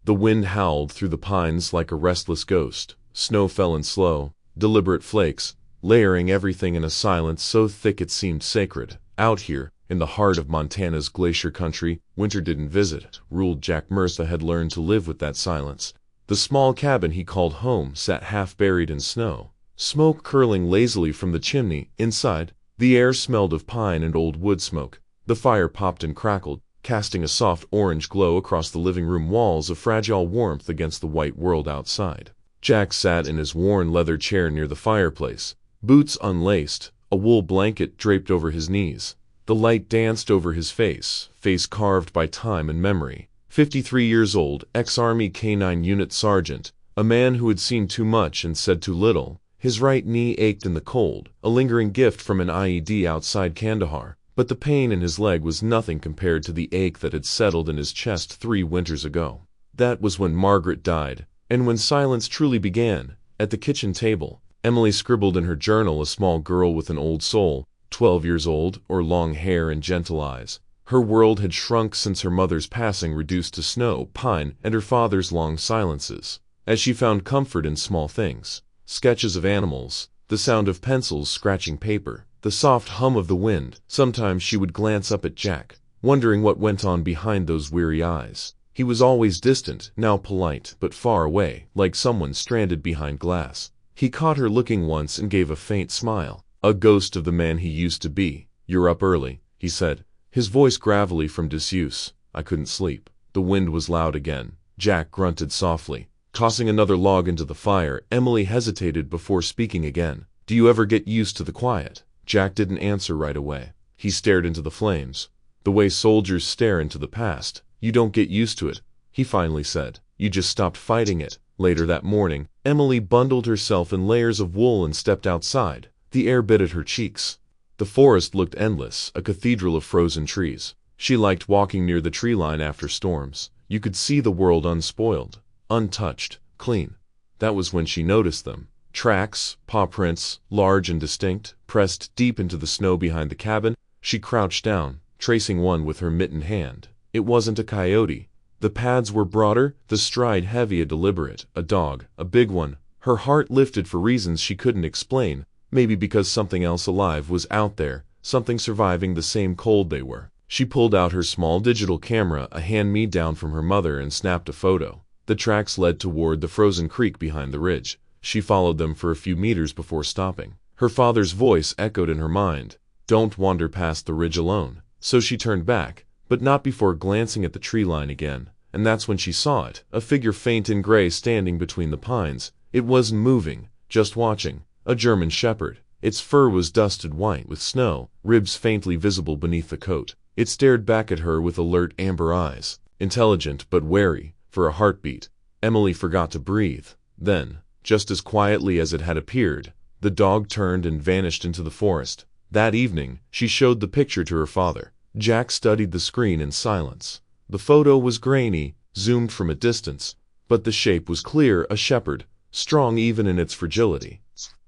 The wind howled through the pines like a restless ghost. Snow fell in slow, deliberate flakes, layering everything in a silence so thick it seemed sacred. Out here, in the heart of Montana's glacier country, winter didn't visit, ruled. Jack Murtha had learned to live with that silence. The small cabin he called home sat half buried in snow, smoke curling lazily from the chimney. Inside, the air smelled of pine and old wood smoke. The fire popped and crackled, casting a soft orange glow across the living room walls, a fragile warmth against the white world outside. Jack sat in his worn leather chair near the fireplace, boots unlaced, a wool blanket draped over his knees. The light danced over his face carved by time and memory. 53 years old, ex-Army K-9 unit sergeant, a man who had seen too much and said too little. His right knee ached in the cold, a lingering gift from an IED outside Kandahar, but the pain in his leg was nothing compared to the ache that had settled in his chest 3 winters ago. That was when Margaret died, and when silence truly began. At the kitchen table, Emily scribbled in her journal, a small girl with an old soul, 12 years old, or long hair and gentle eyes. Her world had shrunk since her mother's passing, reduced to snow, pine, and her father's long silences. As she found comfort in small things, sketches of animals, the sound of pencils scratching paper, the soft hum of the wind, sometimes she would glance up at Jack, wondering what went on behind those weary eyes. He was always distant, now polite, but far away, like someone stranded behind glass. He caught her looking once and gave a faint smile, a ghost of the man he used to be. "You're up early," he said, his voice gravelly from disuse. "I couldn't sleep." The wind was loud again. Jack grunted softly, tossing another log into the fire. Emily hesitated before speaking again. "Do you ever get used to the quiet?" Jack didn't answer right away. He stared into the flames, the way soldiers stare into the past. "You don't get used to it," he finally said. "You just stopped fighting it." Later that morning, Emily bundled herself in layers of wool and stepped outside. The air bit at her cheeks. The forest looked endless, a cathedral of frozen trees. She liked walking near the tree line after storms. You could see the world unspoiled, untouched, clean. That was when she noticed them. Tracks, paw prints, large and distinct, pressed deep into the snow behind the cabin. She crouched down, tracing one with her mittened hand. It wasn't a coyote. The pads were broader, the stride heavy and deliberate. A dog, a big one. Her heart lifted for reasons she couldn't explain, maybe because something else alive was out there, something surviving the same cold they were. She pulled out her small digital camera, a hand-me-down from her mother, and snapped a photo. The tracks led toward the frozen creek behind the ridge. She followed them for a few meters before stopping. Her father's voice echoed in her mind, "Don't wander past the ridge alone." So she turned back, but not before glancing at the tree line again. And that's when she saw it, a figure faint in gray standing between the pines. It wasn't moving, just watching. A German shepherd. Its fur was dusted white with snow, ribs faintly visible beneath the coat. It stared back at her with alert amber eyes, intelligent but wary. For a heartbeat, Emily forgot to breathe. Then, just as quietly as it had appeared, the dog turned and vanished into the forest. That evening, she showed the picture to her father. Jack studied the screen in silence. The photo was grainy, zoomed from a distance, but the shape was clear, a shepherd, strong even in its fragility.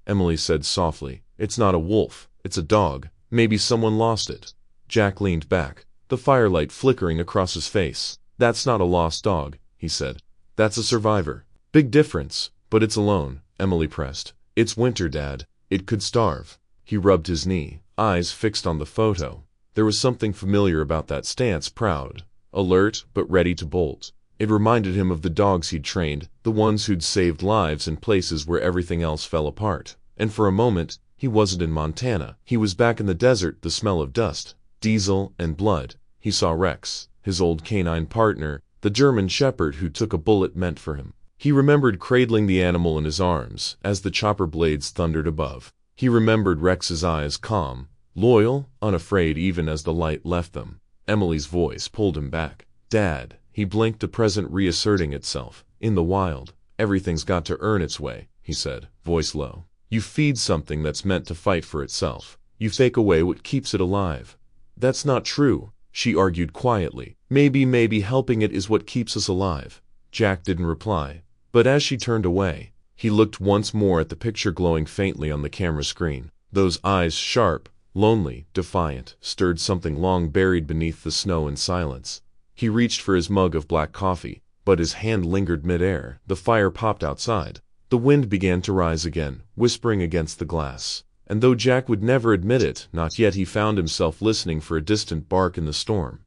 Emily said softly, "It's not a wolf, it's a dog. Maybe someone lost it." Jack leaned back, the firelight flickering across his face. "That's not a lost dog," he said. "That's a survivor. Big difference, but it's alone." Emily pressed. "It's winter, Dad. It could starve." He rubbed his knee, eyes fixed on the photo. There was something familiar about that stance, proud, alert, but ready to bolt. It reminded him of the dogs he'd trained, the ones who'd saved lives in places where everything else fell apart. And for a moment, he wasn't in Montana. He was back in the desert, the smell of dust, diesel, and blood. He saw Rex, his old canine partner, the German shepherd who took a bullet meant for him. He remembered cradling the animal in his arms as the chopper blades thundered above. He remembered Rex's eyes, calm, loyal, unafraid even as the light left them. Emily's voice pulled him back. "Dad," he blinked, the present reasserting itself. "In the wild, everything's got to earn its way," he said, voice low. "You feed something that's meant to fight for itself. You take away what keeps it alive." "That's not true," she argued quietly. Maybe helping it is what keeps us alive." Jack didn't reply, but as she turned away, he looked once more at the picture glowing faintly on the camera screen. Those eyes, sharp, lonely, defiant, stirred something long buried beneath the snow and silence. He reached for his mug of black coffee, but his hand lingered mid-air. The fire popped outside. The wind began to rise again, whispering against the glass. And though Jack would never admit it, not yet, he found himself listening for a distant bark in the storm.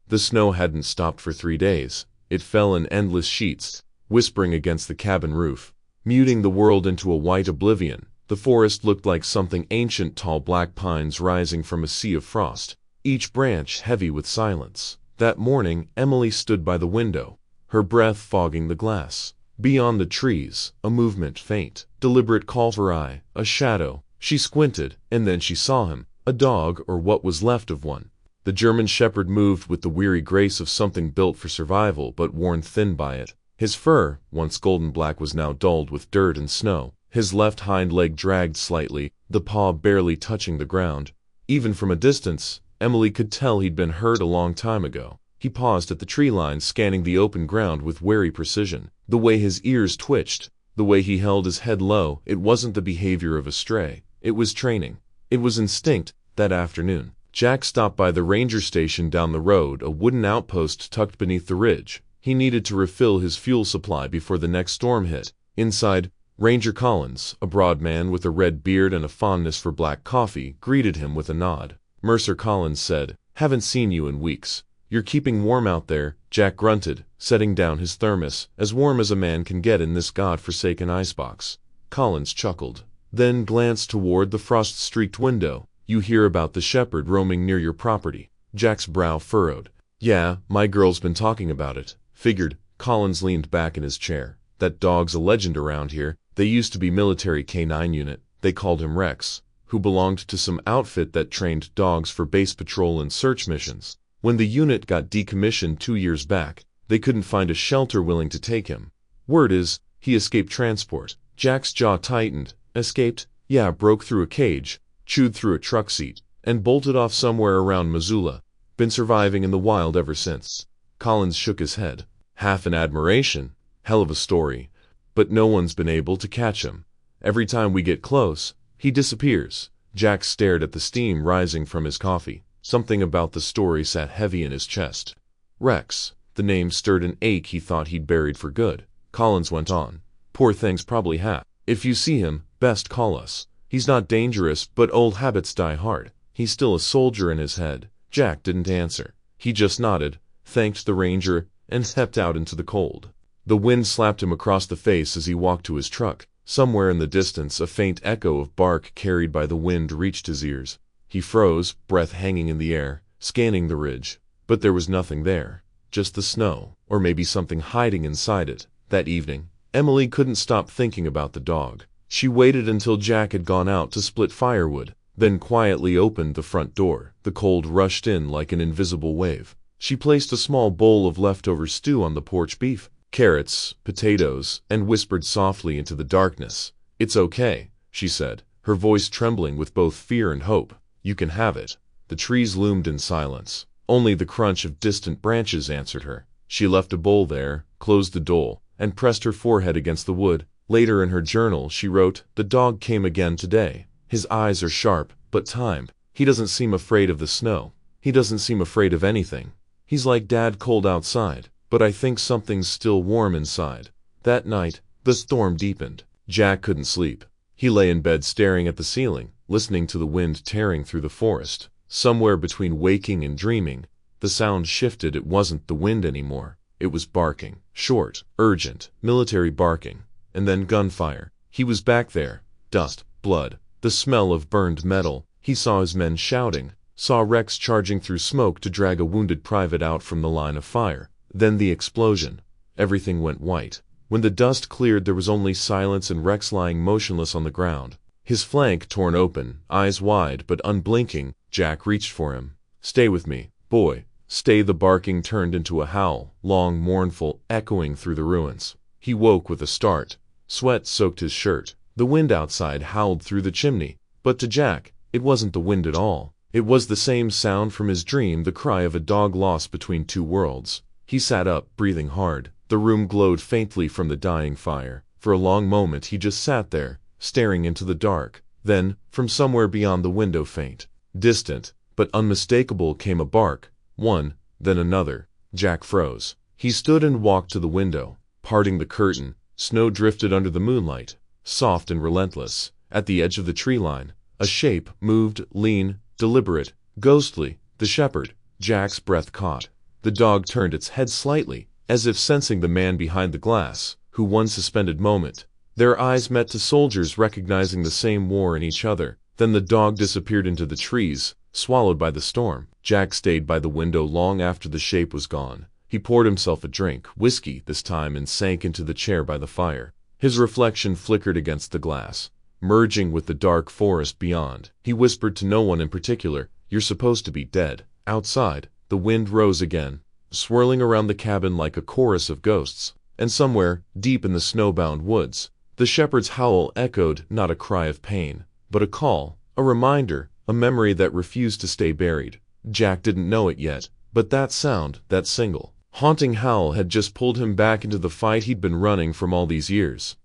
The snow hadn't stopped for 3 days. It fell in endless sheets, whispering against the cabin roof, muting the world into a white oblivion. The forest looked like something ancient, tall black pines rising from a sea of frost, each branch heavy with silence. That morning, Emily stood by the window, her breath fogging the glass. Beyond the trees, a movement, faint, deliberate, caught her eye, a shadow. She squinted, and then she saw him, a dog, or what was left of one. The German shepherd moved with the weary grace of something built for survival but worn thin by it. His fur, once golden black, was now dulled with dirt and snow. His left hind leg dragged slightly, the paw barely touching the ground. Even from a distance, Emily could tell he'd been hurt a long time ago. He paused at the tree line, scanning the open ground with wary precision. The way his ears twitched, the way he held his head low, it wasn't the behavior of a stray. It was training. It was instinct. That afternoon, Jack stopped by the ranger station down the road, a wooden outpost tucked beneath the ridge. He needed to refill his fuel supply before the next storm hit. Inside, Ranger Collins, a broad man with a red beard and a fondness for black coffee, greeted him with a nod. "Mercer," Collins said, "haven't seen you in weeks. You're keeping warm out there," Jack grunted, setting down his thermos, "as warm as a man can get in this god-forsaken icebox." Collins chuckled, then glanced toward the frost-streaked window. "You hear about the shepherd roaming near your property?" Jack's brow furrowed. "Yeah, my girl's been talking about it." "Figured." Collins leaned back in his chair. "That dog's a legend around here. They used to be military K9 unit. They called him Rex, who belonged to some outfit that trained dogs for base patrol and search missions. When the unit got decommissioned 2 years back, they couldn't find a shelter willing to take him. Word is, he escaped transport." Jack's jaw tightened. "Escaped?" "Yeah, broke through a cage, chewed through a truck seat, and bolted off somewhere around Missoula. Been surviving in the wild ever since." Collins shook his head, half in admiration. "Hell of a story. But no one's been able to catch him. Every time we get close, he disappears." Jack stared at the steam rising from his coffee. Something about the story sat heavy in his chest. Rex. The name stirred an ache he thought he'd buried for good. Collins went on. "Poor thing's probably half. If you see him, best call us. He's not dangerous, but old habits die hard. He's still a soldier in his head." Jack didn't answer. He just nodded, thanked the ranger, and stepped out into the cold. The wind slapped him across the face as he walked to his truck. Somewhere in the distance, a faint echo of bark carried by the wind reached his ears. He froze, breath hanging in the air, scanning the ridge. But there was nothing there. Just the snow, or maybe something hiding inside it. That evening, Emily couldn't stop thinking about the dog. She waited until Jack had gone out to split firewood, then quietly opened the front door. The cold rushed in like an invisible wave. She placed a small bowl of leftover stew on the porch, beef, carrots, potatoes, and whispered softly into the darkness. "It's okay," she said, her voice trembling with both fear and hope. "You can have it." The trees loomed in silence. Only the crunch of distant branches answered her. She left a bowl there, closed the door, and pressed her forehead against the wood. Later in her journal she wrote, "The dog came again today. His eyes are sharp, but timed. He doesn't seem afraid of the snow. He doesn't seem afraid of anything. He's like Dad, cold outside, but I think something's still warm inside." That night, the storm deepened. Jack couldn't sleep. He lay in bed staring at the ceiling, listening to the wind tearing through the forest. Somewhere between waking and dreaming, the sound shifted. It wasn't the wind anymore. It was barking. Short, urgent, military barking. And then gunfire. He was back there. Dust, blood, the smell of burned metal. He saw his men shouting, saw Rex charging through smoke to drag a wounded private out from the line of fire. Then the explosion. Everything went white. When the dust cleared, there was only silence and Rex lying motionless on the ground, his flank torn open, eyes wide but unblinking. Jack reached for him. "Stay with me, boy. Stay." The barking turned into a howl, long, mournful, echoing through the ruins. He woke with a start. Sweat soaked his shirt. The wind outside howled through the chimney. But to Jack, it wasn't the wind at all. It was the same sound from his dream, the cry of a dog lost between two worlds. He sat up, breathing hard. The room glowed faintly from the dying fire. For a long moment he just sat there, staring into the dark. Then, from somewhere beyond the window, faint, distant, but unmistakable, came a bark. One, then another. Jack froze. He stood and walked to the window. Parting the curtain, snow drifted under the moonlight, soft and relentless. At the edge of the tree line, a shape moved, lean, deliberate, ghostly. The shepherd. Jack's breath caught. The dog turned its head slightly, as if sensing the man behind the glass, who one suspended moment. Their eyes met to soldiers recognizing the same war in each other. Then the dog disappeared into the trees, swallowed by the storm. Jack stayed by the window long after the shape was gone. He poured himself a drink, whiskey this time, and sank into the chair by the fire. His reflection flickered against the glass, merging with the dark forest beyond. He whispered to no one in particular, "You're supposed to be dead." Outside, the wind rose again, swirling around the cabin like a chorus of ghosts. And somewhere, deep in the snowbound woods, the shepherd's howl echoed, not a cry of pain, but a call, a reminder, a memory that refused to stay buried. Jack didn't know it yet, but that sound, that single, haunting howl had just pulled him back into the fight he'd been running from all these years.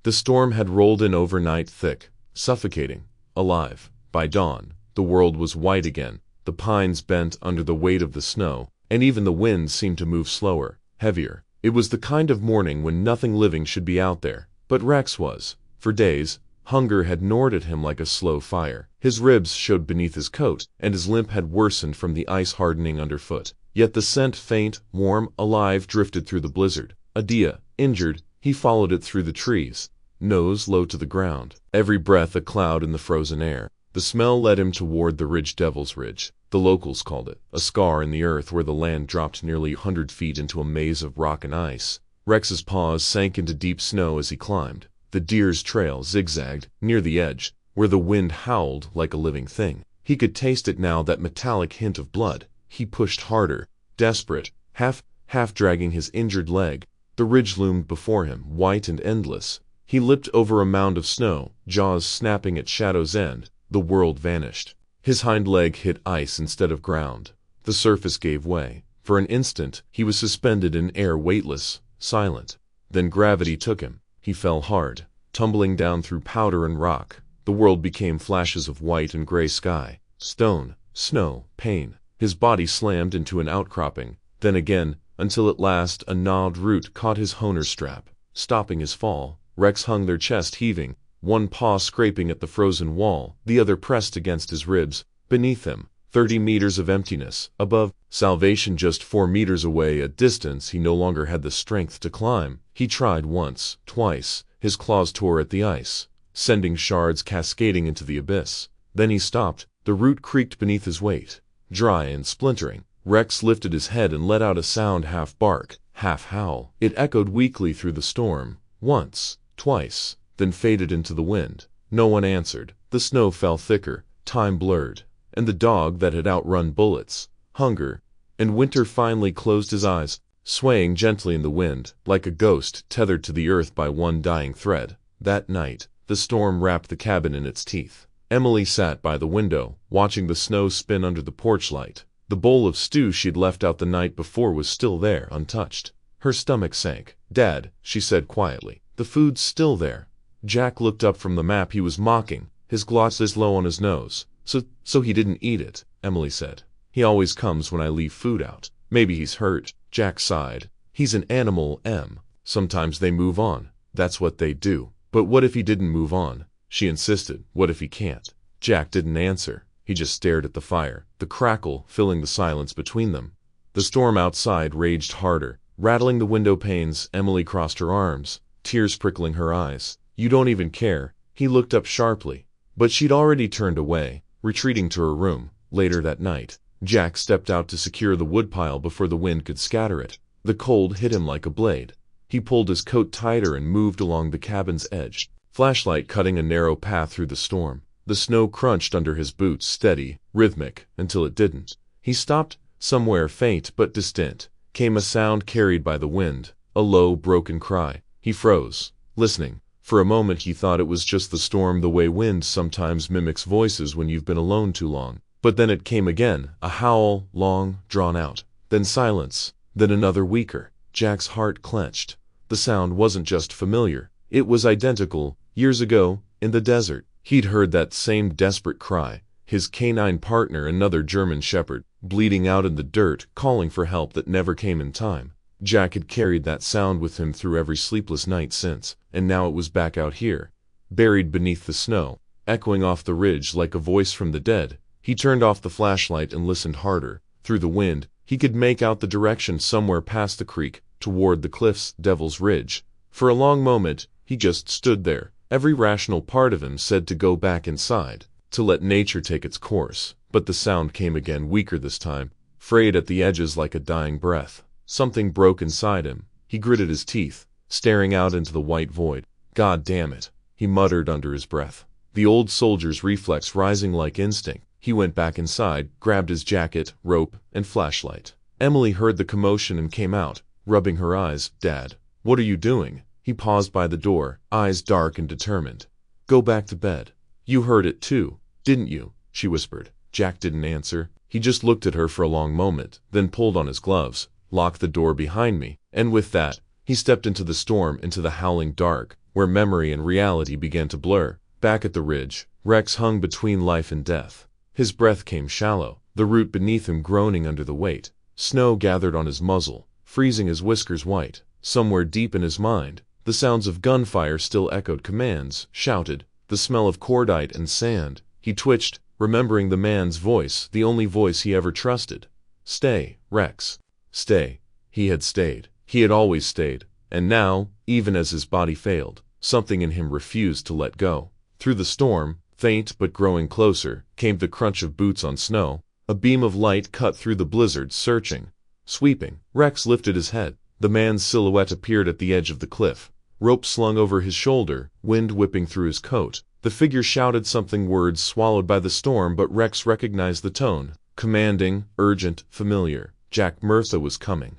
The storm had rolled in overnight, thick, suffocating, alive. By dawn, the world was white again. The pines bent under the weight of the snow, and even the wind seemed to move slower, heavier. It was the kind of morning when nothing living should be out there, but Rex was. For days, hunger had gnawed at him like a slow fire. His ribs showed beneath his coat, and his limp had worsened from the ice hardening underfoot. Yet the scent, faint, warm, alive, drifted through the blizzard. A deer, injured, he followed it through the trees, nose low to the ground, every breath a cloud in the frozen air. The smell led him toward the ridge, Devil's Ridge, the locals called it, a scar in the earth where the land dropped nearly 100 feet into a maze of rock and ice. Rex's paws sank into deep snow as he climbed. The deer's trail zigzagged, near the edge, where the wind howled like a living thing. He could taste it now, that metallic hint of blood. He pushed harder, desperate, half dragging his injured leg. The ridge loomed before him, white and endless. He leaped over a mound of snow, jaws snapping at shadow's end. The world vanished. His hind leg hit ice instead of ground. The surface gave way. For an instant, he was suspended in air, weightless, silent. Then gravity took him. He fell hard, tumbling down through powder and rock. The world became flashes of white and gray sky, stone, snow, pain. His body slammed into an outcropping, then again, until at last a gnawed root caught his honer strap, stopping his fall. Rex hung there, chest heaving, one paw scraping at the frozen wall, the other pressed against his ribs. Beneath him, 30 meters of emptiness. Above, salvation just 4 meters away, a distance he no longer had the strength to climb. He tried once, twice. His claws tore at the ice, sending shards cascading into the abyss. Then he stopped. The root creaked beneath his weight, dry and splintering. Rex lifted his head and let out a sound, half bark, half howl. It echoed weakly through the storm, once, twice, then faded into the wind. No one answered. The snow fell thicker, time blurred, and the dog that had outrun bullets, hunger, and winter finally closed his eyes, swaying gently in the wind, like a ghost tethered to the earth by one dying thread. That night, the storm wrapped the cabin in its teeth. Emily sat by the window, watching the snow spin under the porch light. The bowl of stew she'd left out the night before was still there, untouched. Her stomach sank. "Dad," she said quietly, "the food's still there." Jack looked up from the map he was mocking, his glasses low on his nose. So he didn't eat it," Emily said. "He always comes when I leave food out. Maybe he's hurt." Jack sighed. "He's an animal, Em. Sometimes they move on. That's what they do." "But what if he didn't move on?" she insisted. "What if he can't?" Jack didn't answer. He just stared at the fire, the crackle filling the silence between them. The storm outside raged harder, rattling the window panes. Emily crossed her arms, tears prickling her eyes. "You don't even care." He looked up sharply, but she'd already turned away, retreating to her room. Later that night, Jack stepped out to secure the woodpile before the wind could scatter it. The cold hit him like a blade. He pulled his coat tighter and moved along the cabin's edge, flashlight cutting a narrow path through the storm. The snow crunched under his boots, steady, rhythmic, until it didn't. He stopped. Somewhere, faint but distinct, came a sound carried by the wind, a low, broken cry. He froze, listening. For a moment he thought it was just the storm, the way wind sometimes mimics voices when you've been alone too long. But then it came again, a howl, long, drawn out. Then silence, then another, weaker. Jack's heart clenched. The sound wasn't just familiar, it was identical. Years ago, in the desert, he'd heard that same desperate cry. His canine partner, another German shepherd, bleeding out in the dirt, calling for help that never came in time. Jack had carried that sound with him through every sleepless night since, and now it was back out here, buried beneath the snow, echoing off the ridge like a voice from the dead. He turned off the flashlight and listened harder. Through the wind, he could make out the direction somewhere past the creek, toward the cliffs, Devil's Ridge. For a long moment, he just stood there. Every rational part of him said to go back inside, to let nature take its course. But the sound came again, weaker this time, frayed at the edges like a dying breath. Something broke inside him. He gritted his teeth, staring out into the white void. God damn it, he muttered under his breath. The old soldier's reflex rising like instinct. He went back inside, grabbed his jacket, rope, and flashlight. Emily heard the commotion and came out, rubbing her eyes. Dad, what are you doing? He paused by the door, eyes dark and determined. Go back to bed. You heard it too, didn't you? She whispered. Jack didn't answer. He just looked at her for a long moment, then pulled on his gloves, locked the door behind me, and with that, he stepped into the storm, into the howling dark, where memory and reality began to blur. Back at the ridge, Rex hung between life and death. His breath came shallow, the root beneath him groaning under the weight. Snow gathered on his muzzle, freezing his whiskers white. Somewhere deep in his mind, the sounds of gunfire still echoed commands, shouted, the smell of cordite and sand. He twitched, remembering the man's voice, the only voice he ever trusted. Stay, Rex. Stay. He had stayed. He had always stayed. And now, even as his body failed, something in him refused to let go. Through the storm, faint but growing closer, came the crunch of boots on snow. A beam of light cut through the blizzard, searching, sweeping. Rex lifted his head. The man's silhouette appeared at the edge of the cliff. Rope slung over his shoulder, wind whipping through his coat. The figure shouted something, words swallowed by the storm, but Rex recognized the tone. Commanding, urgent, familiar. Jack Murtha was coming.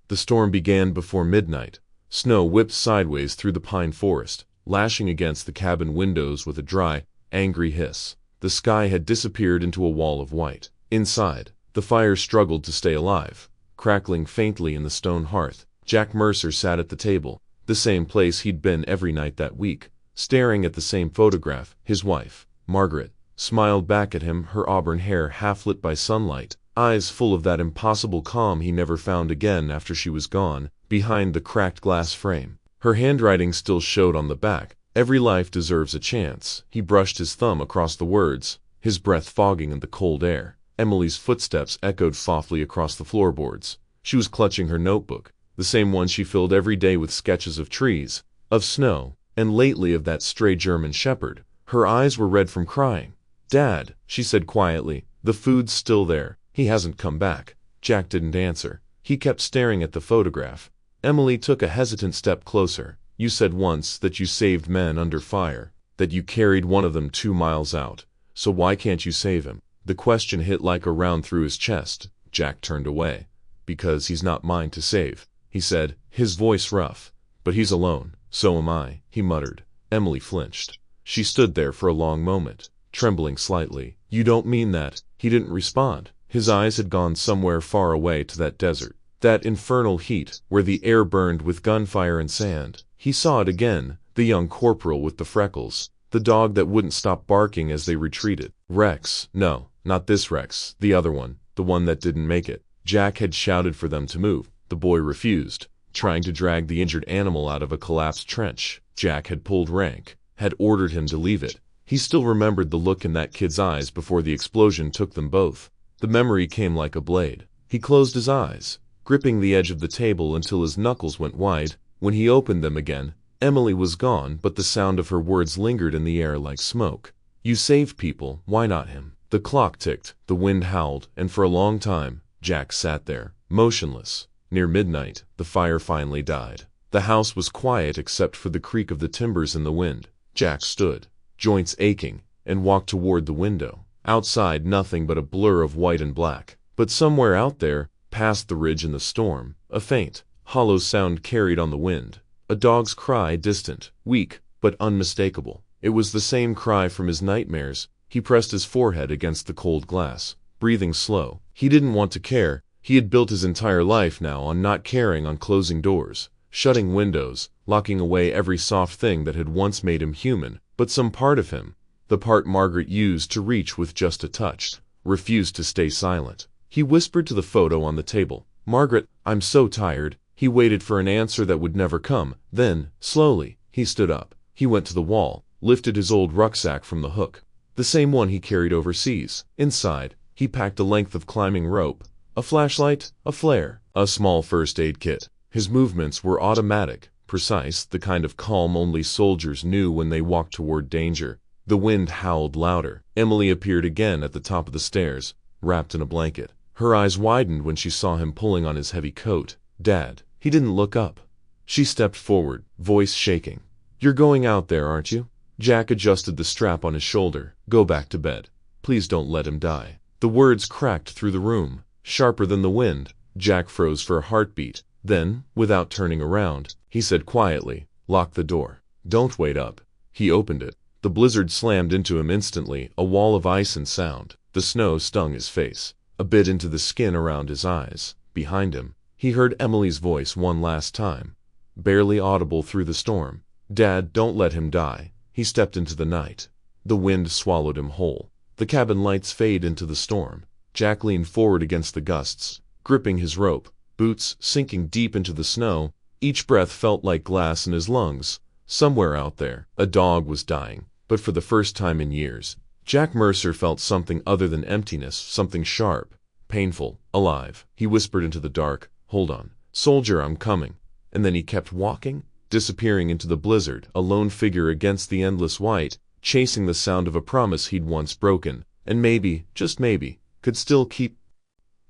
The storm began before midnight. Snow whipped sideways through the pine forest, lashing against the cabin windows with a dry, angry hiss. The sky had disappeared into a wall of white. Inside, the fire struggled to stay alive, crackling faintly in the stone hearth. Jack Mercer sat at the table, the same place he'd been every night that week, staring at the same photograph. His wife, Margaret, smiled back at him, her auburn hair half lit by sunlight, eyes full of that impossible calm he never found again after she was gone. Behind the cracked glass frame, her handwriting still showed on the back. Every life deserves a chance. He brushed his thumb across the words, his breath fogging in the cold air. Emily's footsteps echoed softly across the floorboards. She was clutching her notebook, the same one she filled every day with sketches of trees, of snow, and lately of that stray German shepherd. Her eyes were red from crying. Dad, she said quietly, the food's still there. He hasn't come back. Jack didn't answer. He kept staring at the photograph. Emily took a hesitant step closer. You said once that you saved men under fire, that you carried one of them 2 miles out. So why can't you save him? The question hit like a round through his chest. Jack turned away. Because he's not mine to save, he said, his voice rough. But he's alone. So am I, he muttered. Emily flinched. She stood there for a long moment, trembling slightly. You don't mean that? He didn't respond. His eyes had gone somewhere far away to that desert, that infernal heat, where the air burned with gunfire and sand. He saw it again, the young corporal with the freckles, the dog that wouldn't stop barking as they retreated. Rex. No, not this Rex, the other one, the one that didn't make it. Jack had shouted for them to move. The boy refused, trying to drag the injured animal out of a collapsed trench. Jack had pulled rank, had ordered him to leave it. He still remembered the look in that kid's eyes before the explosion took them both. The memory came like a blade. He closed his eyes, gripping the edge of the table until his knuckles went wide. When he opened them again, Emily was gone, but the sound of her words lingered in the air like smoke. You saved people, why not him? The clock ticked, the wind howled, and for a long time, Jack sat there, motionless. Near midnight, the fire finally died. The house was quiet except for the creak of the timbers in the wind. Jack stood, joints aching, and walked toward the window. Outside, nothing but a blur of white and black. But somewhere out there, past the ridge in the storm, a faint, hollow sound carried on the wind. A dog's cry, distant, weak, but unmistakable. It was the same cry from his nightmares. He pressed his forehead against the cold glass, breathing slow. He didn't want to care. He had built his entire life now on not caring, on closing doors, shutting windows, locking away every soft thing that had once made him human. But some part of him, the part Margaret used to reach with just a touch, refused to stay silent. He whispered to the photo on the table, Margaret, I'm so tired." He waited for an answer that would never come. Then, slowly, he stood up. He went to the wall, lifted his old rucksack from the hook. The same one he carried overseas. Inside, he packed a length of climbing rope, a flashlight, a flare, a small first aid kit. His movements were automatic, precise, the kind of calm only soldiers knew when they walked toward danger. The wind howled louder. Emily appeared again at the top of the stairs, wrapped in a blanket. Her eyes widened when she saw him pulling on his heavy coat. "Dad." He didn't look up. She stepped forward, voice shaking. "You're going out there, aren't you?" Jack adjusted the strap on his shoulder. "Go back to bed. Please don't let him die." The words cracked through the room, sharper than the wind. Jack froze for a heartbeat. Then, without turning around, he said quietly, "Lock the door. Don't wait up." He opened it. The blizzard slammed into him instantly, a wall of ice and sound. The snow stung his face, a bit into the skin around his eyes. Behind him, he heard Emily's voice one last time, barely audible through the storm. "Dad, don't let him die." He stepped into the night. The wind swallowed him whole. The cabin lights fade into the storm. Jack leaned forward against the gusts, gripping his rope, boots sinking deep into the snow. Each breath felt like glass in his lungs. Somewhere out there, a dog was dying, but for the first time in years, Jack Mercer felt something other than emptiness, something sharp, painful, alive. He whispered into the dark, "Hold on, soldier, I'm coming." And then he kept walking, disappearing into the blizzard, a lone figure against the endless white, chasing the sound of a promise he'd once broken, and maybe, just maybe, could still keep.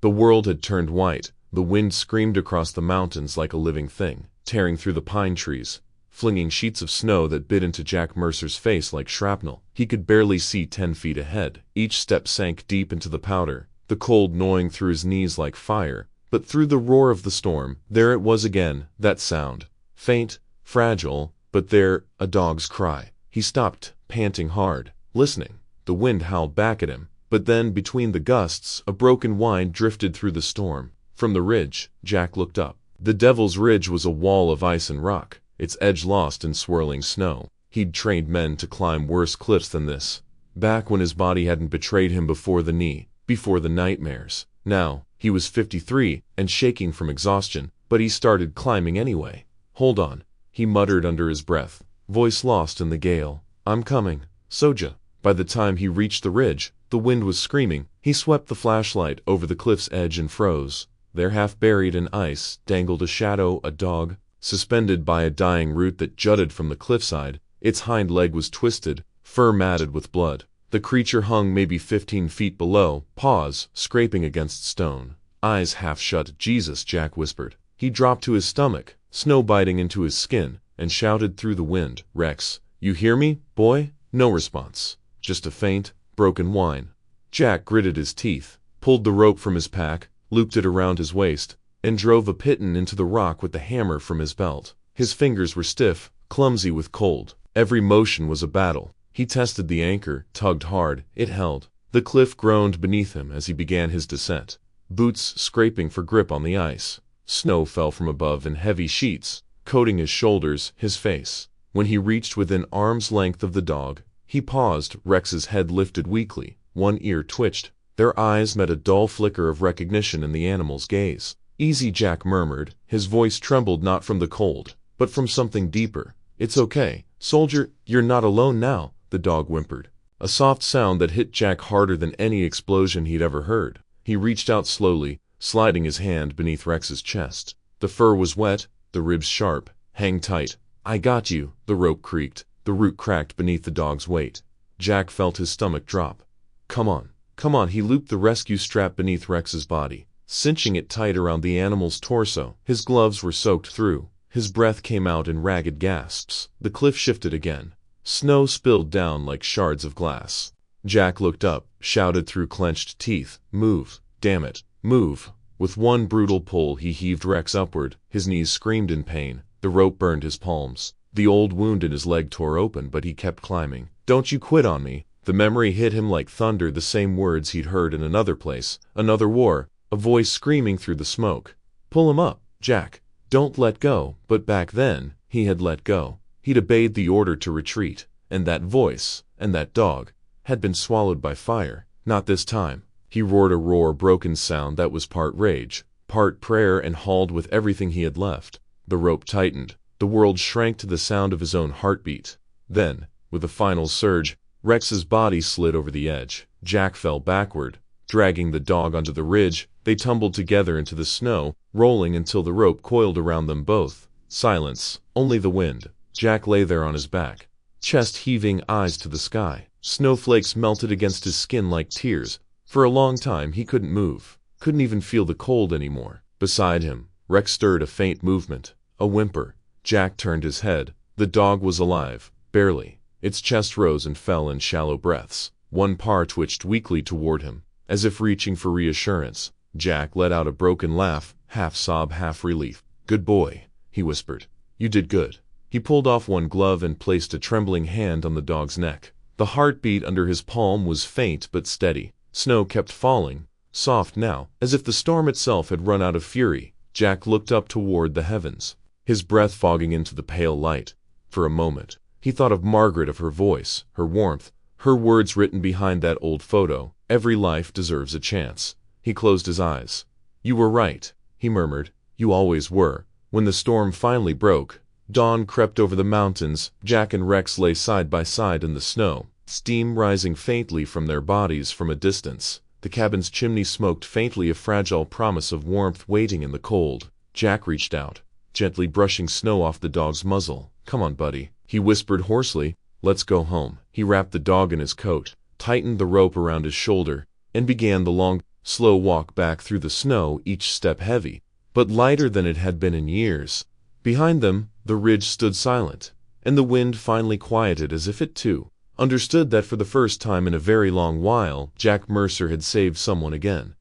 The world had turned white. The wind screamed across the mountains like a living thing, tearing through the pine trees, flinging sheets of snow that bit into Jack Mercer's face like shrapnel. He could barely see 10 feet ahead. Each step sank deep into the powder, the cold gnawing through his knees like fire. But through the roar of the storm, there it was again, that sound. Faint, fragile, but there, a dog's cry. He stopped, panting hard, listening. The wind howled back at him. But then, between the gusts, a broken whine drifted through the storm. From the ridge, Jack looked up. The Devil's Ridge was a wall of ice and rock, its edge lost in swirling snow. He'd trained men to climb worse cliffs than this, back when his body hadn't betrayed him before the knee, before the nightmares. Now, he was 53 and shaking from exhaustion, but he started climbing anyway. "Hold on," he muttered under his breath, voice lost in the gale. "I'm coming, Soja." By the time he reached the ridge, the wind was screaming. He swept the flashlight over the cliff's edge and froze. There, half buried in ice, dangled a shadow, a dog, suspended by a dying root that jutted from the cliffside. Its hind leg was twisted, fur matted with blood. The creature hung maybe 15 feet below, paws scraping against stone, eyes half shut. "Jesus," Jack whispered. He dropped to his stomach, snow biting into his skin, and shouted through the wind, "Rex, you hear me, boy?" No response, just a faint, broken whine. Jack gritted his teeth, pulled the rope from his pack, looped it around his waist, and drove a piton into the rock with the hammer from his belt. His fingers were stiff, clumsy with cold. Every motion was a battle. He tested the anchor, tugged hard. It held. The cliff groaned beneath him as he began his descent, boots scraping for grip on the ice. Snow fell from above in heavy sheets, coating his shoulders, his face. When he reached within arm's length of the dog, he paused. Rex's head lifted weakly, one ear twitched. Their eyes met a dull flicker of recognition in the animal's gaze. "Easy," Jack murmured. His voice trembled not from the cold, but from something deeper. "It's okay, soldier, you're not alone now," the dog whimpered. A soft sound that hit Jack harder than any explosion he'd ever heard. He reached out slowly, sliding his hand beneath Rex's chest. The fur was wet, the ribs sharp. "Hang tight. I got you." The rope creaked. The root cracked beneath the dog's weight. Jack felt his stomach drop. Come on. Come on." He looped the rescue strap beneath Rex's body, cinching it tight around the animal's torso. His gloves were soaked through. His breath came out in ragged gasps. The cliff shifted again. Snow spilled down like shards of glass. Jack looked up, shouted through clenched teeth, "Move, damn it, move." With one brutal pull he heaved Rex upward. His knees screamed in pain. The rope burned his palms. The old wound in his leg tore open, but he kept climbing. "Don't you quit on me." The memory hit him like thunder, the same words he'd heard in another place, another war, a voice screaming through the smoke. "Pull him up, Jack. Don't let go." But back then, he had let go. He'd obeyed the order to retreat, and that voice, and that dog, had been swallowed by fire. Not this time. He roared a roar, broken sound that was part rage, part prayer and hauled with everything he had left. The rope tightened. The world shrank to the sound of his own heartbeat. Then, with a final surge, Rex's body slid over the edge. Jack fell backward, dragging the dog onto the ridge. They tumbled together into the snow, rolling until the rope coiled around them both. Silence, only the wind. Jack lay there on his back, chest heaving, eyes to the sky. Snowflakes melted against his skin like tears. For a long time he couldn't move, couldn't even feel the cold anymore. Beside him, Rex stirred a faint movement, a whimper. Jack turned his head. The dog was alive, barely. Its chest rose and fell in shallow breaths. One paw twitched weakly toward him, as if reaching for reassurance. Jack let out a broken laugh, half sob, half relief. "Good boy," he whispered. "You did good." He pulled off one glove and placed a trembling hand on the dog's neck. The heartbeat under his palm was faint but steady. Snow kept falling, soft now, as if the storm itself had run out of fury. Jack looked up toward the heavens, his breath fogging into the pale light. For a moment, he thought of Margaret, of her voice, her warmth, her words written behind that old photo. Every life deserves a chance. He closed his eyes. "You were right," he murmured. "You always were." When the storm finally broke, dawn crept over the mountains. Jack and Rex lay side by side in the snow, steam rising faintly from their bodies from a distance. The cabin's chimney smoked faintly, a fragile promise of warmth waiting in the cold. Jack reached out, gently brushing snow off the dog's muzzle. "Come on, buddy," he whispered hoarsely. "Let's go home." He wrapped the dog in his coat, tightened the rope around his shoulder, and began the long, slow walk back through the snow, each step heavy, but lighter than it had been in years. Behind them, the ridge stood silent, and the wind finally quieted, as if it too understood that for the first time in a very long while, Jack Mercer had saved someone again.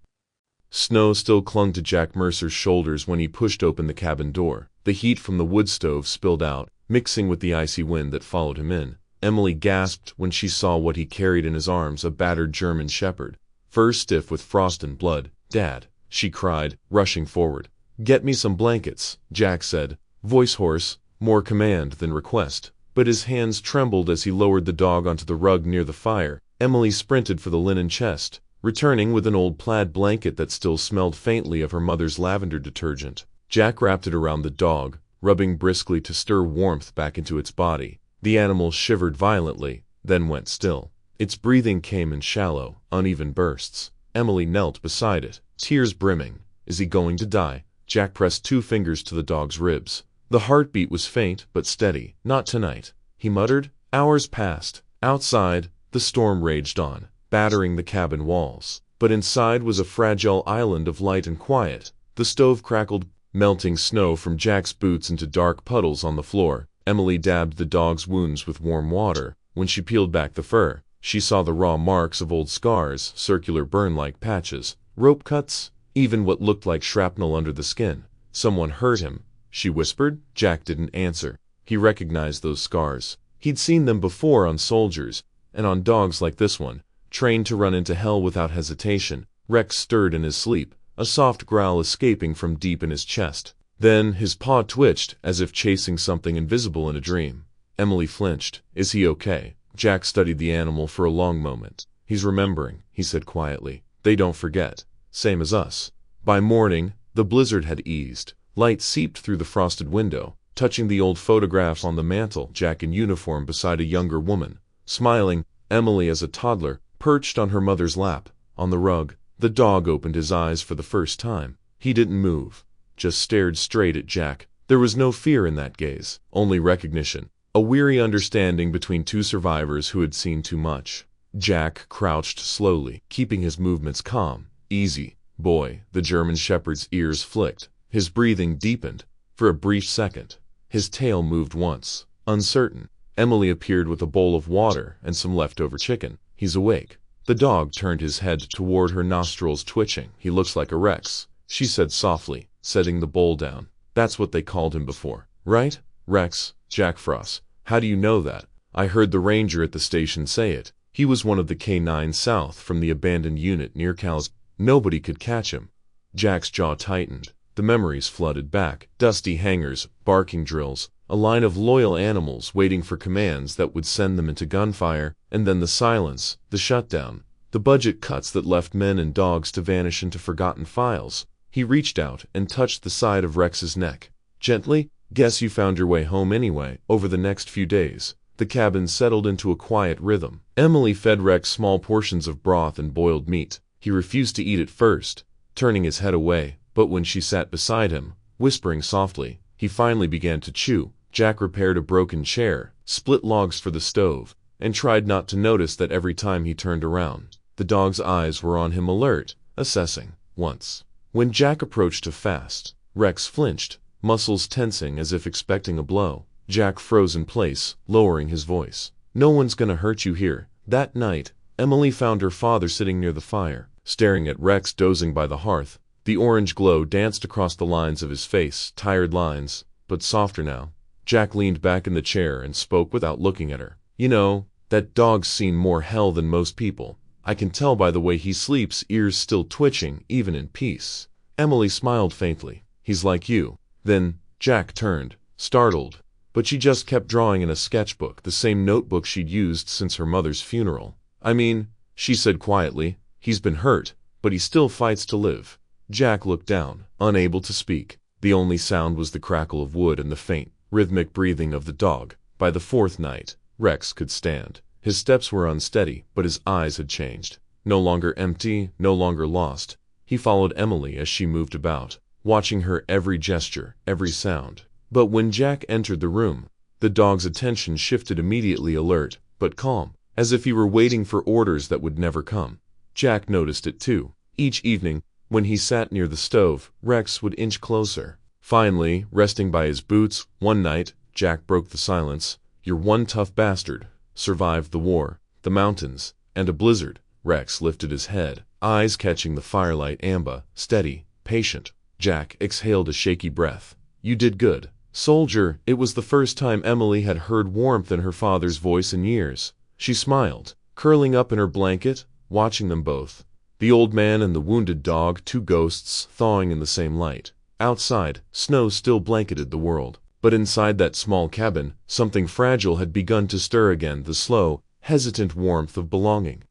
Snow still clung to Jack Mercer's shoulders when he pushed open the cabin door. The heat from the wood stove spilled out, mixing with the icy wind that followed him in. Emily gasped when she saw what he carried in his arms, a battered German shepherd, fur stiff with frost and blood. "Dad," she cried, rushing forward. "Get me some blankets," Jack said, voice hoarse, more command than request. But his hands trembled as he lowered the dog onto the rug near the fire. Emily sprinted for the linen chest, returning with an old plaid blanket that still smelled faintly of her mother's lavender detergent. Jack wrapped it around the dog, rubbing briskly to stir warmth back into its body. The animal shivered violently, then went still. Its breathing came in shallow, uneven bursts. Emily knelt beside it, tears brimming. "Is he going to die?" Jack pressed 2 fingers to the dog's ribs. The heartbeat was faint but steady. "Not tonight," he muttered. Hours passed. Outside, the storm raged on, battering the cabin walls. But inside was a fragile island of light and quiet. The stove crackled, melting snow from Jack's boots into dark puddles on the floor. Emily dabbed the dog's wounds with warm water. When she peeled back the fur, she saw the raw marks of old scars, circular burn-like patches, rope cuts, even what looked like shrapnel under the skin. "Someone hurt him," she whispered. Jack didn't answer. He recognized those scars. He'd seen them before on soldiers, and on dogs like this one, trained to run into hell without hesitation. Rex stirred in his sleep, a soft growl escaping from deep in his chest. Then his paw twitched, as if chasing something invisible in a dream. Emily flinched. "Is he okay?" Jack studied the animal for a long moment. "He's remembering," he said quietly. "They don't forget. Same as us." By morning, the blizzard had eased. Light seeped through the frosted window, touching the old photographs on the mantel. Jack in uniform beside a younger woman, smiling. Emily as a toddler, perched on her mother's lap. On the rug, the dog opened his eyes for the first time. He didn't move, just stared straight at Jack. There was no fear in that gaze, only recognition, a weary understanding between 2 survivors who had seen too much. Jack crouched slowly, keeping his movements calm. "Easy, boy." The German shepherd's ears flicked. His breathing deepened. For a brief second, his tail moved once, uncertain. Emily appeared with a bowl of water and some leftover chicken. "He's awake." The dog turned his head toward her, nostrils twitching. "He looks like a Rex," she said softly, setting the bowl down. "That's what they called him before, right? Rex, Jack Frost. How do you know that?" "I heard the ranger at the station say it. He was one of the K-9 South from the abandoned unit near Cal's. Nobody could catch him." Jack's jaw tightened. The memories flooded back. Dusty hangars, barking drills, a line of loyal animals waiting for commands that would send them into gunfire, and then the silence, the shutdown, the budget cuts that left men and dogs to vanish into forgotten files. He reached out and touched the side of Rex's neck. Gently, guess you found your way home anyway. Over the next few days, the cabin settled into a quiet rhythm. Emily fed Rex small portions of broth and boiled meat. He refused to eat at first, turning his head away, but when she sat beside him, whispering softly, he finally began to chew. Jack repaired a broken chair, split logs for the stove, and tried not to notice that every time he turned around, the dog's eyes were on him, alert, assessing. Once, when Jack approached too fast, Rex flinched, muscles tensing as if expecting a blow. Jack froze in place, lowering his voice. "No one's gonna hurt you here." That night, Emily found her father sitting near the fire, staring at Rex dozing by the hearth. The orange glow danced across the lines of his face, tired lines, but softer now. Jack leaned back in the chair and spoke without looking at her. "You know, that dog's seen more hell than most people. I can tell by the way he sleeps, ears still twitching, even in peace." Emily smiled faintly. "He's like you." Then, Jack turned, startled, but she just kept drawing in a sketchbook, the same notebook she'd used since her mother's funeral. "I mean," she said quietly, "he's been hurt, but he still fights to live." Jack looked down, unable to speak. The only sound was the crackle of wood and the faint, rhythmic breathing of the dog. By the fourth night, Rex could stand. His steps were unsteady, but his eyes had changed. No longer empty, no longer lost. He followed Emily as she moved about, watching her every gesture, every sound. But when Jack entered the room, the dog's attention shifted immediately, alert, but calm, as if he were waiting for orders that would never come. Jack noticed it too. Each evening, when he sat near the stove, Rex would inch closer. Finally, resting by his boots, one night, Jack broke the silence. "You're one tough bastard. Survived the war, the mountains, and a blizzard." Rex lifted his head, eyes catching the firelight. "Amba, steady, patient." Jack exhaled a shaky breath. "You did good, soldier." It was the first time Emily had heard warmth in her father's voice in years. She smiled, curling up in her blanket, watching them both. The old man and the wounded dog, two ghosts thawing in the same light. Outside, snow still blanketed the world. But inside that small cabin, something fragile had begun to stir again, the slow, hesitant warmth of belonging.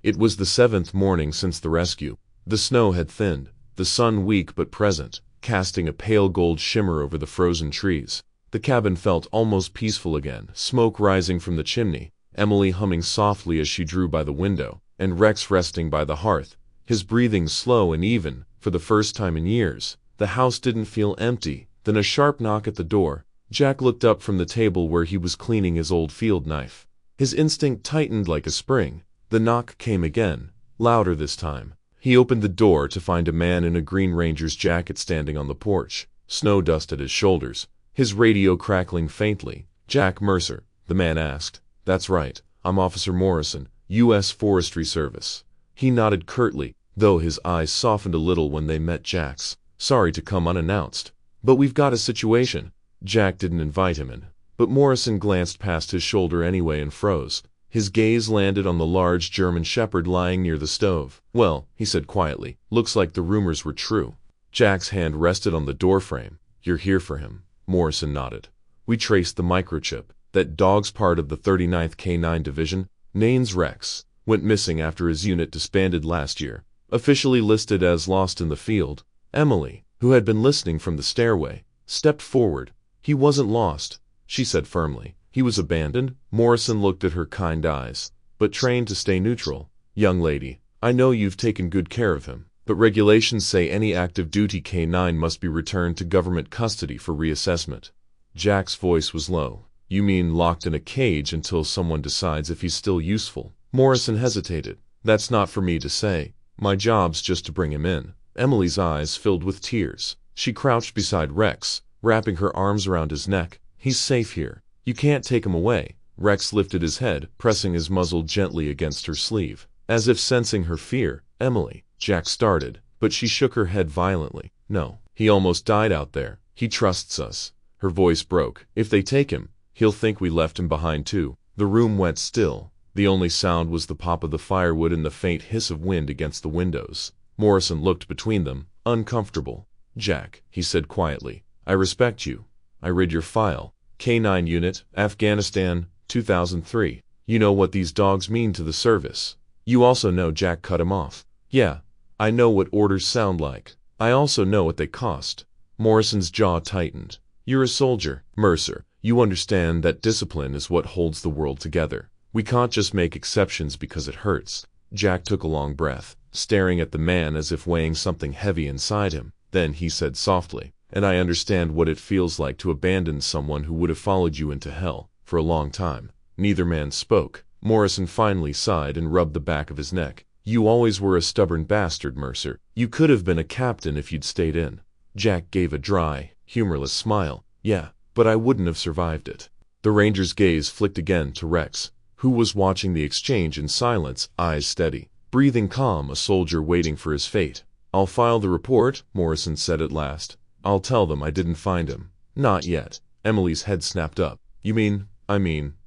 It was the 7th morning since the rescue. The snow had thinned, the sun weak but present, casting a pale gold shimmer over the frozen trees. The cabin felt almost peaceful again, smoke rising from the chimney, Emily humming softly as she drew by the window, and Rex resting by the hearth, his breathing slow and even. For the first time in years, the house didn't feel empty. Then a sharp knock at the door. Jack looked up from the table where he was cleaning his old field knife. His instinct tightened like a spring. The knock came again, louder this time. He opened the door to find a man in a Green Ranger's jacket standing on the porch, snow dust at his shoulders, his radio crackling faintly. "Jack Mercer?" the man asked. "That's right. I'm Officer Morrison, U.S. Forestry Service." He nodded curtly, though his eyes softened a little when they met Jack's. "Sorry to come unannounced, but we've got a situation." Jack didn't invite him in, but Morrison glanced past his shoulder anyway and froze. His gaze landed on the large German shepherd lying near the stove. "Well," he said quietly, "looks like the rumors were true." Jack's hand rested on the doorframe. "You're here for him." Morrison nodded. "We traced the microchip. That dog's part of the 39th K9 Division. Nane's Rex. Went missing after his unit disbanded last year. Officially listed as lost in the field." Emily, who had been listening from the stairway, stepped forward. "He wasn't lost," she said firmly. "He was abandoned." Morrison looked at her kind eyes, but trained to stay neutral. "Young lady, I know you've taken good care of him, but regulations say any active duty K9 must be returned to government custody for reassessment." Jack's voice was low. "You mean locked in a cage until someone decides if he's still useful?" Morrison hesitated. "That's not for me to say. My job's just to bring him in." Emily's eyes filled with tears. She crouched beside Rex, wrapping her arms around his neck. "He's safe here. You can't take him away." Rex lifted his head, pressing his muzzle gently against her sleeve. As if sensing her fear, "Emily," Jack started, but she shook her head violently. "No. He almost died out there. He trusts us." Her voice broke. "If they take him, he'll think we left him behind too." The room went still. The only sound was the pop of the firewood and the faint hiss of wind against the windows. Morrison looked between them, uncomfortable. "Jack," he said quietly, "I respect you. I read your file. K9 unit, Afghanistan, 2003. You know what these dogs mean to the service. You also know." Jack cut him off. "Yeah, I know what orders sound like. I also know what they cost. Morrison's jaw tightened. You're a soldier, Mercer. You understand that discipline is what holds the world together. We can't just make exceptions because it hurts. Jack took a long breath, staring at the man as if weighing something heavy inside him. Then he said softly, and I understand what it feels like to abandon someone who would have followed you into hell for a long time. Neither man spoke. Morrison finally sighed and rubbed the back of his neck. You always were a stubborn bastard, Mercer. You could have been a captain if you'd stayed in. Jack gave a dry, humorless smile. Yeah, but I wouldn't have survived it. The ranger's gaze flicked again to Rex, who was watching the exchange in silence, eyes steady. Breathing calm, a soldier waiting for his fate. I'll file the report, Morrison said at last. I'll tell them I didn't find him. Not yet. Emily's head snapped up. You mean,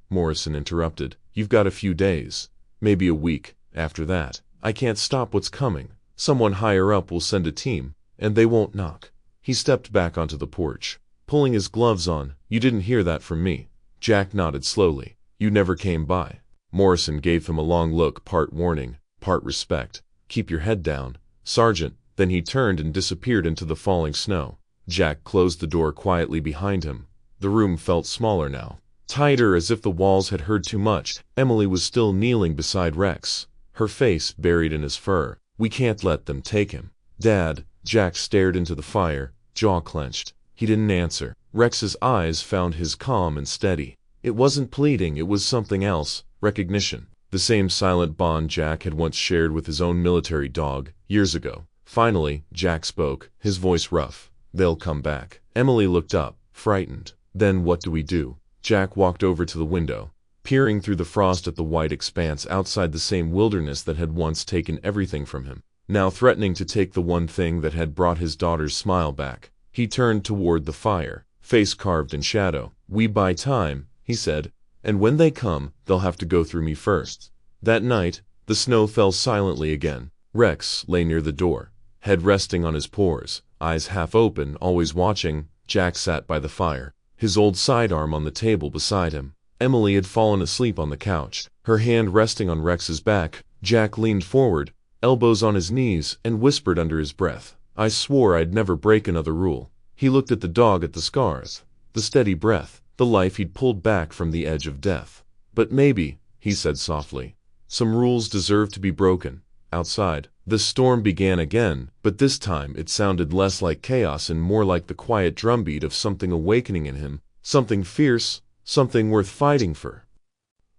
Morrison interrupted. You've got a few days. Maybe a week. After that, I can't stop what's coming. Someone higher up will send a team, and they won't knock. He stepped back onto the porch, pulling his gloves on. You didn't hear that from me. Jack nodded slowly. You never came by. Morrison gave him a long look, part warning, part respect. Keep your head down, Sergeant. Then he turned and disappeared into the falling snow. Jack closed the door quietly behind him. The room felt smaller now, tighter, as if the walls had heard too much. Emily was still kneeling beside Rex, her face buried in his fur. We can't let them take him. Dad. Jack stared into the fire, jaw clenched. He didn't answer. Rex's eyes found his calm and steady. It wasn't pleading, it was something else, recognition. The same silent bond Jack had once shared with his own military dog, years ago. Finally, Jack spoke, his voice rough. They'll come back. Emily looked up, frightened. Then what do we do? Jack walked over to the window, peering through the frost at the white expanse outside, the same wilderness that had once taken everything from him, now threatening to take the one thing that had brought his daughter's smile back. He turned toward the fire, face carved in shadow. We buy time, he said, and when they come, they'll have to go through me first. That night, the snow fell silently again. Rex lay near the door, head resting on his paws, eyes half open, always watching. Jack sat by the fire, his old sidearm on the table beside him. Emily had fallen asleep on the couch, her hand resting on Rex's back. Jack leaned forward, elbows on his knees, and whispered under his breath, I swore I'd never break another rule. He looked at the dog, at the scars, the steady breath, the life he'd pulled back from the edge of death. But maybe, he said softly, some rules deserve to be broken. Outside, the storm began again, but this time it sounded less like chaos and more like the quiet drumbeat of something awakening in him, something fierce, something worth fighting for.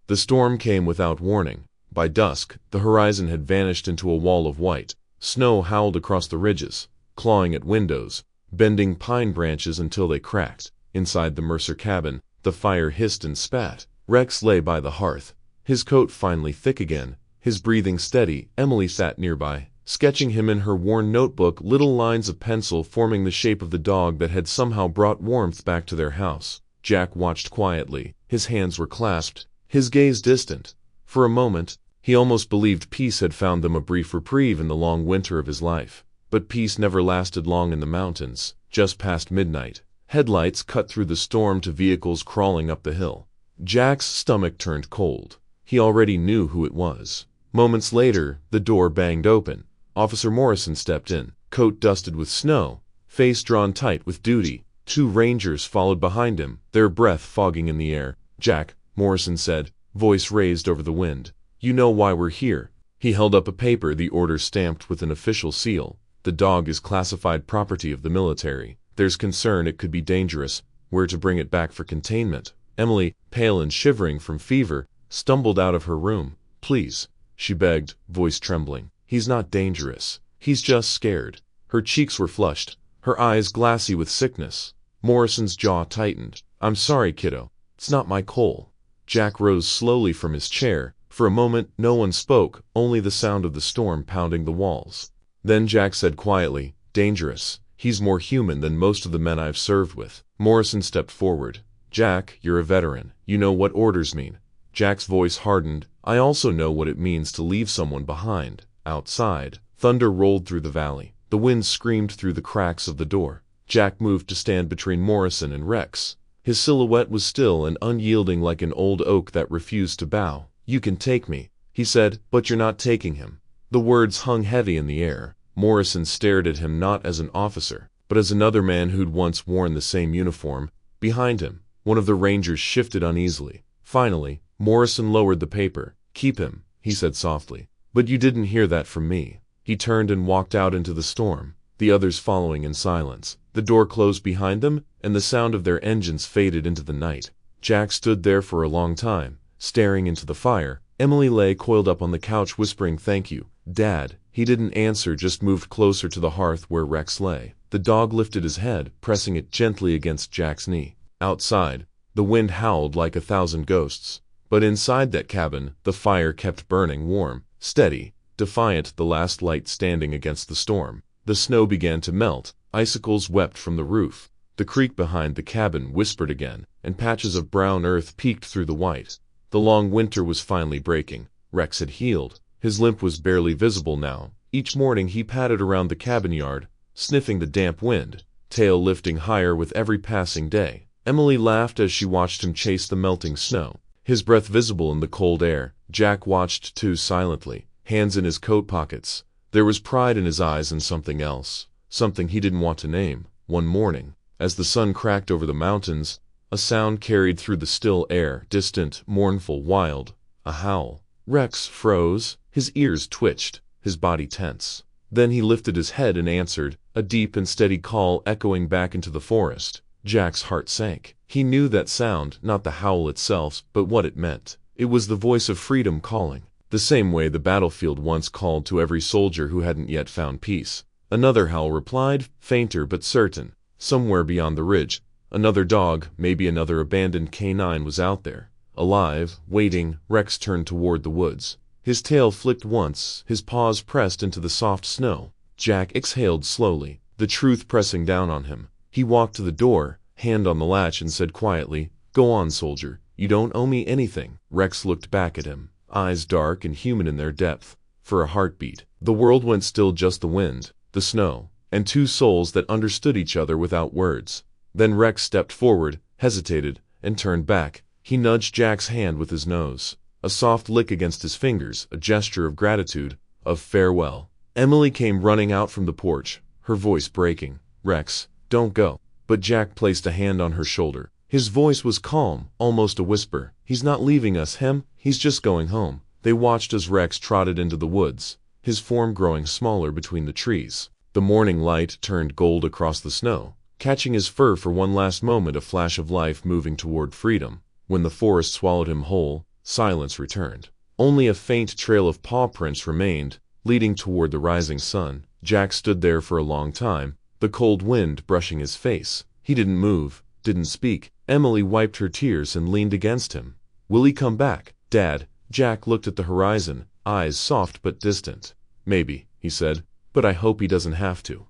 The storm came without warning. By dusk, the horizon had vanished into a wall of white. Snow howled across the ridges, clawing at windows, bending pine branches until they cracked. Inside the Mercer cabin, the fire hissed and spat. Rex lay by the hearth, his coat finally thick again, his breathing steady. Emily sat nearby, sketching him in her worn notebook, little lines of pencil forming the shape of the dog that had somehow brought warmth back to their house. Jack watched quietly. His hands were clasped, his gaze distant. For a moment, he almost believed peace had found them, a brief reprieve in the long winter of his life. But peace never lasted long in the mountains. Just past midnight, headlights cut through the storm to vehicles crawling up the hill. Jack's stomach turned cold. He already knew who it was. Moments later, the door banged open. Officer Morrison stepped in, coat dusted with snow, face drawn tight with duty. 2 rangers followed behind him, their breath fogging in the air. Jack, Morrison said, voice raised over the wind. You know why we're here. He held up a paper, the order stamped with an official seal. The dog is classified property of the military. There's concern it could be dangerous. We're to bring it back for containment. Emily, pale and shivering from fever, stumbled out of her room. Please, she begged, voice trembling. He's not dangerous. He's just scared. Her cheeks were flushed, her eyes glassy with sickness. Morrison's jaw tightened. I'm sorry, kiddo. It's not my call. Jack rose slowly from his chair. For a moment, no one spoke, only the sound of the storm pounding the walls. Then Jack said quietly, dangerous. He's more human than most of the men I've served with. Morrison stepped forward. Jack, you're a veteran. You know what orders mean. Jack's voice hardened. I also know what it means to leave someone behind. Outside, thunder rolled through the valley. The wind screamed through the cracks of the door. Jack moved to stand between Morrison and Rex. His silhouette was still and unyielding, like an old oak that refused to bow. You can take me, he said, but you're not taking him. The words hung heavy in the air. Morrison stared at him not as an officer, but as another man who'd once worn the same uniform. Behind him, one of the rangers shifted uneasily. Finally, Morrison lowered the paper. "Keep him," he said softly. "But you didn't hear that from me." He turned and walked out into the storm, the others following in silence. The door closed behind them, and the sound of their engines faded into the night. Jack stood there for a long time, staring into the fire. Emily lay coiled up on the couch whispering, "Thank you, Dad." He didn't answer, just moved closer to the hearth where Rex lay. The dog lifted his head, pressing it gently against Jack's knee. Outside, the wind howled like 1,000 ghosts. But inside that cabin, the fire kept burning warm, steady, defiant, the last light standing against the storm. The snow began to melt, icicles wept from the roof. The creek behind the cabin whispered again, and patches of brown earth peeked through the white. The long winter was finally breaking. Rex had healed. His limp was barely visible now. Each morning he padded around the cabin yard, sniffing the damp wind, tail lifting higher with every passing day. Emily laughed as she watched him chase the melting snow, his breath visible in the cold air. Jack watched too, silently, hands in his coat pockets. There was pride in his eyes and something else, something he didn't want to name. One morning, as the sun cracked over the mountains, a sound carried through the still air, distant, mournful, wild, a howl. Rex froze, his ears twitched, his body tense. Then he lifted his head and answered, a deep and steady call echoing back into the forest. Jack's heart sank. He knew that sound, not the howl itself, but what it meant. It was the voice of freedom calling, the same way the battlefield once called to every soldier who hadn't yet found peace. Another howl replied, fainter but certain. Somewhere beyond the ridge, another dog, maybe another abandoned canine, was out there, alive, waiting. Rex turned toward the woods. His tail flicked once, his paws pressed into the soft snow. Jack exhaled slowly, the truth pressing down on him. He walked to the door, hand on the latch, and said quietly, "Go on, soldier. You don't owe me anything." Rex looked back at him, eyes dark and human in their depth. For a heartbeat, the world went still, just the wind, the snow, and two souls that understood each other without words. Then Rex stepped forward, hesitated, and turned back. He nudged Jack's hand with his nose. A soft lick against his fingers, a gesture of gratitude, of farewell. Emily came running out from the porch, her voice breaking. "Rex, don't go." But Jack placed a hand on her shoulder. His voice was calm, almost a whisper. "He's not leaving us, Hem. He's just going home." They watched as Rex trotted into the woods, his form growing smaller between the trees. The morning light turned gold across the snow, catching his fur for one last moment, a flash of life moving toward freedom. When the forest swallowed him whole, silence returned. Only a faint trail of paw prints remained, leading toward the rising sun. Jack stood there for a long time, the cold wind brushing his face. He didn't move, didn't speak. Emily wiped her tears and leaned against him. "Will he come back, Dad?" Jack looked at the horizon, eyes soft but distant. "Maybe," he said, "but I hope he doesn't have to."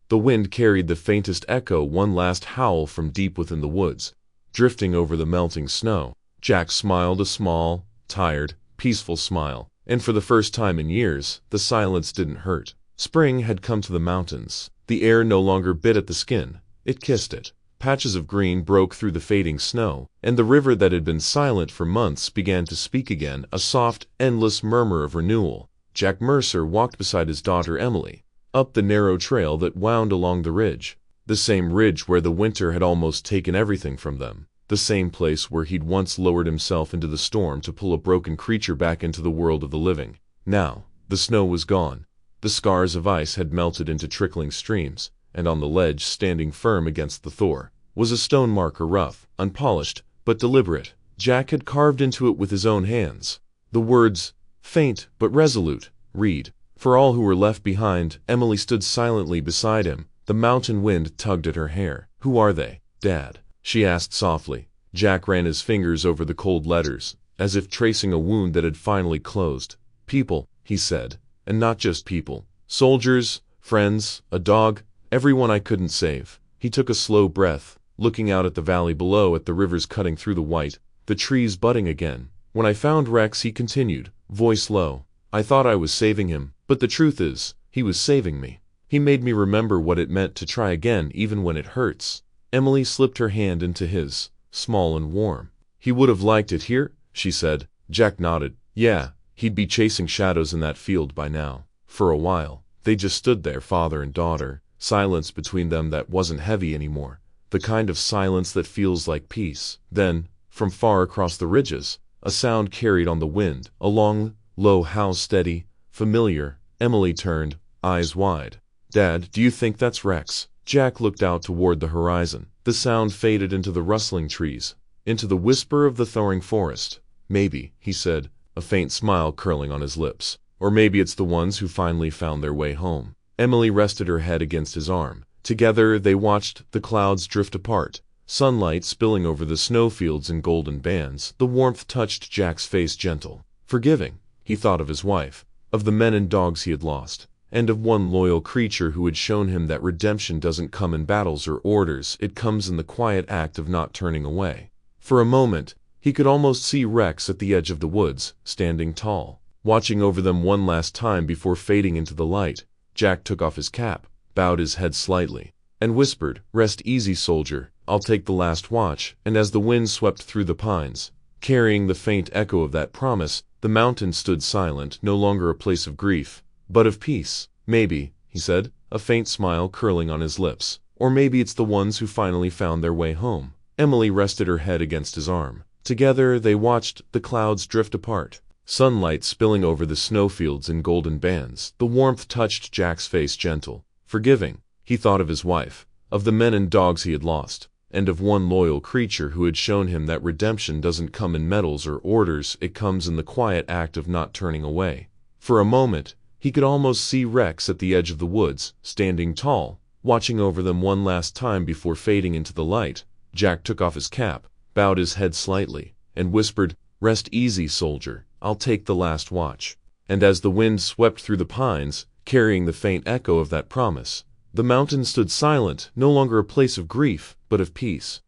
The wind carried the faintest echo, one last howl from deep within the woods, drifting over the melting snow. Jack smiled, a small, tired, peaceful smile, and for the first time in years, the silence didn't hurt. Spring had come to the mountains. The air no longer bit at the skin, it kissed it. Patches of green broke through the fading snow, and the river that had been silent for months began to speak again, a soft, endless murmur of renewal. Jack Mercer walked beside his daughter Emily, up the narrow trail that wound along the ridge. The same ridge where the winter had almost taken everything from them. The same place where he'd once lowered himself into the storm to pull a broken creature back into the world of the living. Now, the snow was gone. The scars of ice had melted into trickling streams, and on the ledge, standing firm against the Thor, was a stone marker, rough, unpolished, but deliberate. Jack had carved into it with his own hands the words, "Faint but resolute, read." For all who were left behind, Emily stood silently beside him. The mountain wind tugged at her hair. "Who are they, Dad?" she asked softly. Jack ran his fingers over the cold letters, as if tracing a wound that had finally closed. "People," he said, "and not just people. Soldiers, friends, a dog, everyone I couldn't save." He took a slow breath, looking out at the valley below, at the rivers cutting through the white, the trees budding again. "When I found Rex," he continued, voice low, "I thought I was saving him, but the truth is, he was saving me. He made me remember what it meant to try again even when it hurts." Emily slipped her hand into his, small and warm. "He would have liked it here?" she said. Jack nodded. "Yeah, he'd be chasing shadows in that field by now." For a while, They just stood there, father and daughter, silence between them that wasn't heavy anymore, the kind of silence that feels like peace. Then, from far across the ridges, a sound carried on the wind, a long, low howl, steady, familiar. Emily turned, eyes wide. "Dad, do you think that's Rex?" Jack looked out toward the horizon. The sound faded into the rustling trees, into the whisper of the thawing forest. "Maybe," he said, a faint smile curling on his lips. "Or maybe it's the ones who finally found their way home." Emily rested her head against his arm. Together they watched the clouds drift apart, sunlight spilling over the snowfields in golden bands. The warmth touched Jack's face, gentle, forgiving. He thought of his wife, of the men and dogs he had lost, and of one loyal creature who had shown him that redemption doesn't come in battles or orders, it comes in the quiet act of not turning away. For a moment, he could almost see Rex at the edge of the woods, standing tall, watching over them one last time before fading into the light. Jack took off his cap, bowed his head slightly, and whispered, "Rest easy, soldier, I'll take the last watch." And as the wind swept through the pines, carrying the faint echo of that promise, the mountain stood silent, no longer a place of grief, but of peace. "Maybe," he said, a faint smile curling on his lips. "Or maybe it's the ones who finally found their way home." Emily rested her head against his arm. Together they watched the clouds drift apart, sunlight spilling over the snowfields in golden bands. The warmth touched Jack's face, gentle, forgiving. He thought of his wife, of the men and dogs he had lost, and of one loyal creature who had shown him that redemption doesn't come in medals or orders, it comes in the quiet act of not turning away. For a moment, he could almost see Rex at the edge of the woods, standing tall, watching over them one last time before fading into the light. Jack took off his cap, bowed his head slightly, and whispered, "Rest easy, soldier, I'll take the last watch." And as the wind swept through the pines, carrying the faint echo of that promise, the mountain stood silent, no longer a place of grief, but of peace.